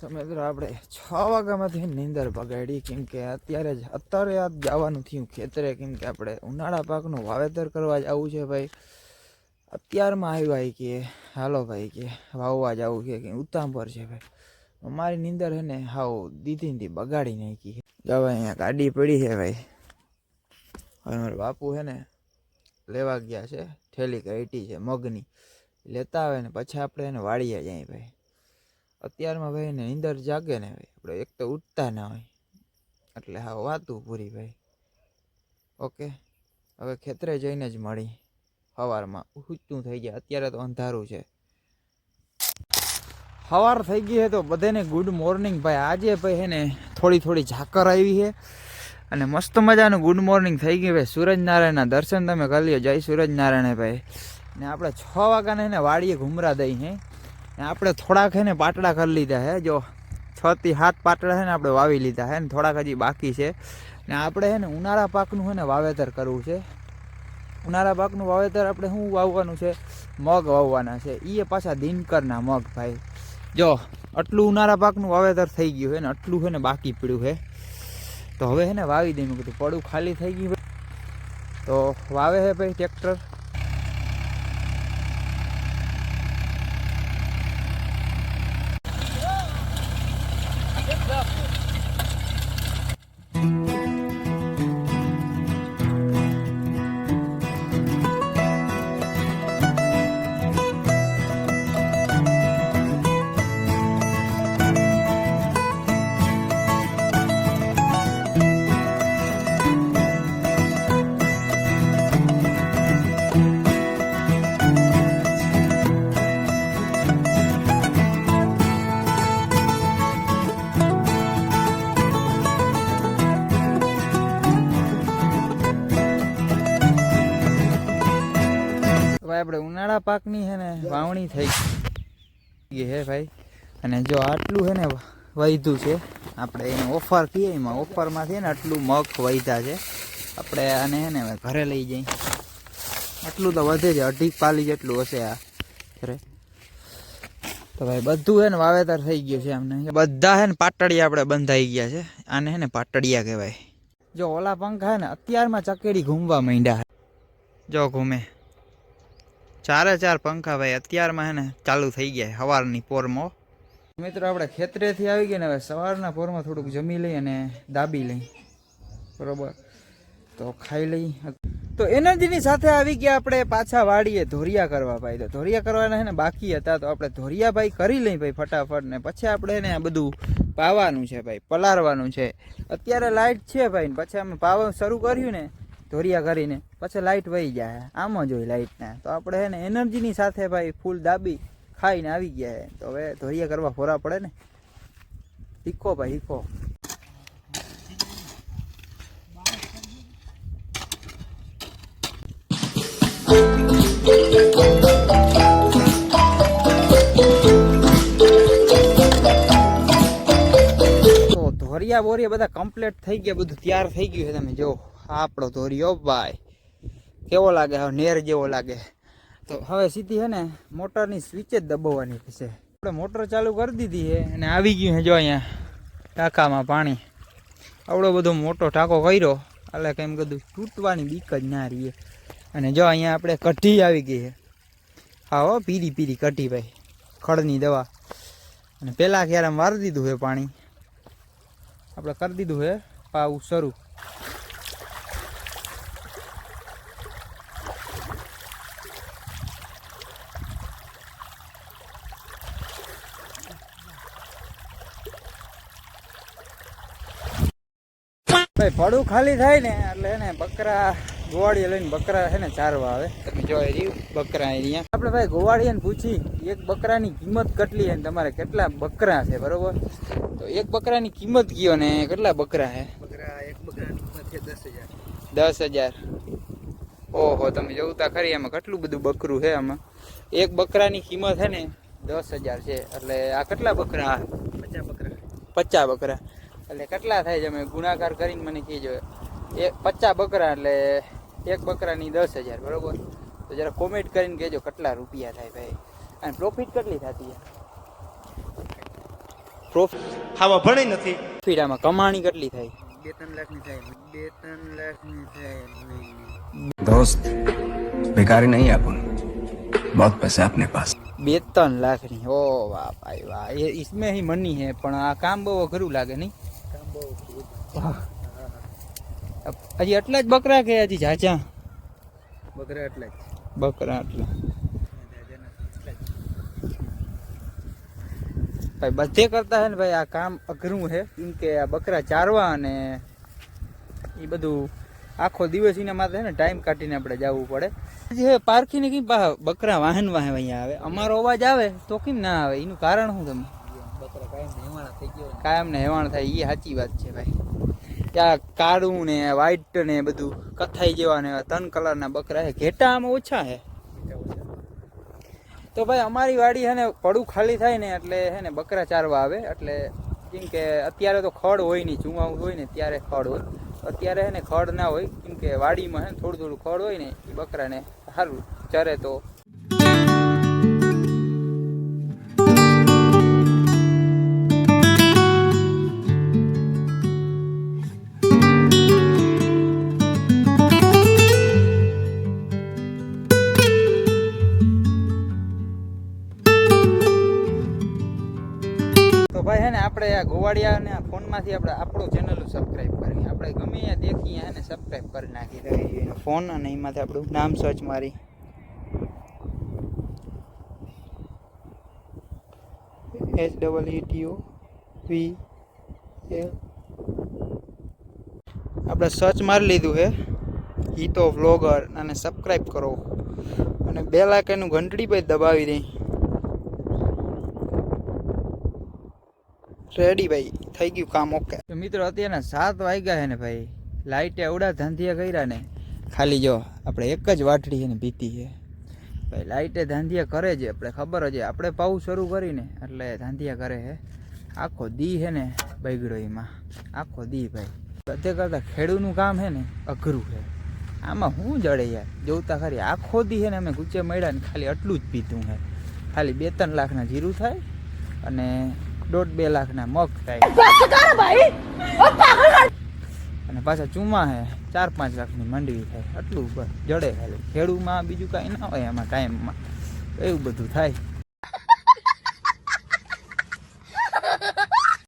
તો મિત્રો આપણે 6 વાગ્યામાંથી નીંદર બગાડી કેમ કે અત્યારે આ જવાનું થયું ખેતરે કેમ કે આપણે ઉનાળા પાકનું વાવેતર કરવા જવું છે ભાઈ. અત્યારમાં આવ્યા કે હાલો ભાઈ કે વાવવા જવું છે કે ઉતામ પર છે ભાઈ. અમારી નીંદર છે ને હાવ દીધી બગાડી નાખી છે. જો ભાઈ અહીંયા ગાડી પડી છે ભાઈ. હવે મારા બાપુ છે ને લેવા ગયા છે ઠેલી કાઢી છે મગની લેતા આવે ને પછી આપણે એને વાળીએ જાય ભાઈ. અત્યારમાં ભાઈ ને નીંદર જાગે ને ભાઈ આપણે એક તો ઉઠતા ના હોય એટલે હા વાતું પૂરી ભાઈ. ઓકે હવે ખેતરે જઈને જ મળી સવારમાં ઊંચું થઈ જાય. અત્યારે તો અંધારું છે. સવાર થઈ ગઈ છે તો બધાને ગુડ મોર્નિંગ ભાઈ. આજે ભાઈ હે ને થોડી ઝાકર આવી છે અને મસ્ત મજાનું ગુડ મોર્નિંગ થઈ ગયું ભાઈ. સૂરજનારાયણના દર્શન તમે કરી લ્યો. જય સૂરજનારાયણ ભાઈ. ને આપણે 6 વાગ્યાને એને વાડીએ ઘૂમરા દઈ હે ને આપણે થોડાક હે ને પાટડા કરી લીધા હે. જો 6 થી 7 પાટડા છે ને આપણે વાવી લીધા હે ને થોડાક હજી બાકી છે. ને આપણે હે ને ઉનાળા પાકનું હે ને વાવેતર કરવું છે. ઉનાળા પાકનું વાવેતર આપણે શું વાવવાનું છે? મગ વાવવાના છે. એ પાછા દિનકરના મગ ભાઈ. જો આટલું ઉનાળા પાકનું વાવેતર થઈ ગયું છે ને આટલું છે ને બાકી પડ્યું છે. તો હવે છે ને વાવી દઈ. મેં કીધું પડું ખાલી થઈ ગયું તો વાવે છે ભાઈ ટ્રેક્ટર. આપણે ઉનાળા પાકની છે ને વાવણી થઈ ગઈ હે ભાઈ. અને જો આટલું છે ને વૈધું છે આપણે એને ઓફર કહીએ. એમાં ઓફરમાંથી ને આટલું મગ વૈધા છે. આપણે આને છે ને ઘરે લઈ જઈએ. આટલું તો વધે છે 2.5 પાલી જેટલું હશે આ ઘરે. તો ભાઈ બધું છે ને વાવેતર થઈ ગયું છે. અમને બધા છે ને પાટડિયા આપણે બંધાઈ ગયા છે. આને છે ને પાટડિયા કહેવાય. જો ઓલા પંખા છે ને અત્યારમાં ચકેડી ઘૂમવા માંડ્યા. જો ઘૂમે 4 પંખા ભાઈ અત્યારમાં હે ને ચાલુ થઈ ગયા સવારની પોરમાં. મિત્રો આપણે ખેતરેથી આવી ગયા ને હવે સવારના પોરમાં થોડુંક જમી લઈ અને દાબી લઈ બરોબર. તો ખાઈ લઈ. તો એનર્જીની સાથે આવી ગયા આપણે પાછા વાડીએ ધોરિયા કરવા ભાઈ. તો ધોરિયા કરવાના છે ને બાકી હતા તો આપણે ધોરિયા ભાઈ કરી લઈ ભાઈ ફટાફટ. ને પછી આપણે ને આ બધું પાવાનું છે ભાઈ, પલાળવાનું છે. અત્યારે લાઇટ છે ભાઈ. પછી અમે પાવા શરૂ કર્યું ને ધોરિયા કરીને પછી લાઇટ વહી જાય. આમ જ હોય લાઇટના. તો આપણે હે ને એનર્જીની સાથે ભાઈ ફૂલ દાબી ખાઈને આવી ગયા. તો હવે ધોરિયા કરવા ફોરા પડે ને. શીખો ભાઈ શીખો. તો ધોરિયા બોરિયા બધા કમ્પ્લીટ થઈ ગયા. બધું તૈયાર થઈ ગયું છે. તમે જો આપણો ધોરિયો ભાઈ કેવો લાગે? હવે નેર જેવો લાગે. તો હવે સીધી હે ને મોટરની સ્વિચ જ દબાવવાની છે. આપણે મોટર ચાલુ કરી દીધી છે અને આવી ગયું છે જો અહીંયા ટાંકામાં પાણી. આવડો બધો મોટો ટાંકો કર્યો એટલે કેમ કીધું તૂટવાની બીક જ ના રહીએ. અને જો અહીંયા આપણે કઢી આવી ગઈ છે. હા હો પીરી કઢી ભાઈ, ખડની દવા. અને પહેલાં ક્યારે મારી દીધું છે પાણી. આપણે કરી દીધું છે પાવું શરૂ. ભાઈ પડું ખાલી થાય ને એટલે હે ને બકરા ગોવાળીએ લઈને બકરા છે ને ચારવા આવે. તમે જો બકરા અહીંયા આપણે ભાઈ ગોવાળીને પૂછી એક બકરાની કિંમત કેટલી છે તમારે કેટલા બકરા છે બરોબર. તો એક બકરાની કિંમત કયો ને કેટલા બકરા છે? એક બકરાની કિંમત છે 10,000. 10,000. ઓહો તમે જોતા ખરી એમાં કેટલું બધું બકરું છે. આમાં એક બકરાની કિંમત છે ને 10,000 છે. એટલે આ કેટલા બકરા? 50 બકરા. 50 બકરા એટલે કેટલા થાય છે? તમે ગુણાકાર કરીને મને કહેજો. 50 બકરા એટલે એક બકરાની 10,000 બરોબર. તો જરા કોમેન્ટ કરીને કહેજો કેટલા રૂપિયા થાય ભાઈ. અને પ્રોફિટ કેટલી થતી છે? ખાવા ભણી નથી. પ્રોફિટ આમાં કમાણી કેટલી થાય? 2-3 લાખની થાય. 2-3 લાખની થાય. दोस्त बेकारी नहीं है अपन, बहुत पैसे अपने पास. 2-3 લાખની. ઓ વાહ ભાઈ વાહ, ये इसमें ही मनी है. પણ આ કામ બહુ અઘરું લાગે નહીં? કામ બહુ હજી એટલા જ બકરા કે હજી ઝાઝા? બકરા એટલા જ. બકરા એટલા ભાઈ બધે કરતા હે ને ભાઈ. આ કામ અઘરું છે કેમ કે આ બકરા ચારવા અને એ બધું આખો દિવસ એના માટે ને ટાઈમ કાઢીને આપણે જવું પડે. જે પારખી ને કઈ બકરા વાહન વાહન અહીંયા આવે, અમારો અવાજ આવે તો કેમ ના આવે? એનું કારણ શું? તમે બકરા કાયમ હેવાણા થઈ ગયો. કાયમ ને હેવાણ થાય એ સાચી વાત છે ભાઈ. ત્યાં કાળું ને વ્હાઈટ ને બધું કથાઈ જેવા ને 3 કલરના બકરા છે. ઘેટા આમાં ઓછા છે. તો ભાઈ અમારી વાડી છે ને પડું ખાલી થાય ને એટલે છે ને બકરા ચારવા આવે. એટલે કેમ કે અત્યારે તો ખડ હોય નહીં, ચૂંવાવું હોય ને ત્યારે ખડ હોય. અત્યારે છે ને ખડ ના હોય કેમ કે વાડીમાં છે ને થોડું થોડું ખડ હોય ને એ બકરાને સારું ચરે. તો ભાઈ હે ને આપણે આ ગોવાડિયા ને ફોનમાંથી આપણે આપણું ચેનલ સબસ્ક્રાઈબ કરી. આપણે ગમે ત્યાં દેખીએ એને સબસ્ક્રાઈબ કરી નાખી દઈએ એનો ફોન અને એમાંથી આપણું નામ સર્ચ મારી SEETOVL આપણે સર્ચ મારી લીધું છે હીતો વ્લોગર અને સબસ્ક્રાઈબ કરો અને બેલ આઇકનનું ઘંટડી પર દબાવી દઈ. રેડી ભાઈ, થઈ ગયું કામ. ઓકે તો મિત્રો અત્યારના 7 વાગ્યા છે ને ભાઈ. લાઇટે અવડા ધાંધિયા કર્યા ને. ખાલી જો આપણે એક જ વાટડી છે ને પીતી છે ભાઈ. લાઇટે ધાંધિયા કરે છે, આપણે ખબર જ. આપણે પાવું શરૂ કરીને એટલે ધાંધિયા કરે છે. આખો દી છે ને બગડો એમાં, આખો દી ભાઈ. બધે કરતાં ખેડૂતનું કામ છે ને અઘરું છે. આમાં શું જડે યાર? જોતા ખરી આખો દી છે ને અમે ગુચ્ચે મળ્યા ને ખાલી આટલું જ પીતું છે. ખાલી 2-3 લાખના જીરું થાય અને 1.5-2 લાખના મગ થાય અને પાછા ચૂમા હે 4-5 લાખની મંડવી થાય. આટલું બસ જડે ખાલી. ખેડૂમાં બીજું કાંઈ ના હોય આમાં ટાઈમમાં. એવું બધું થાય.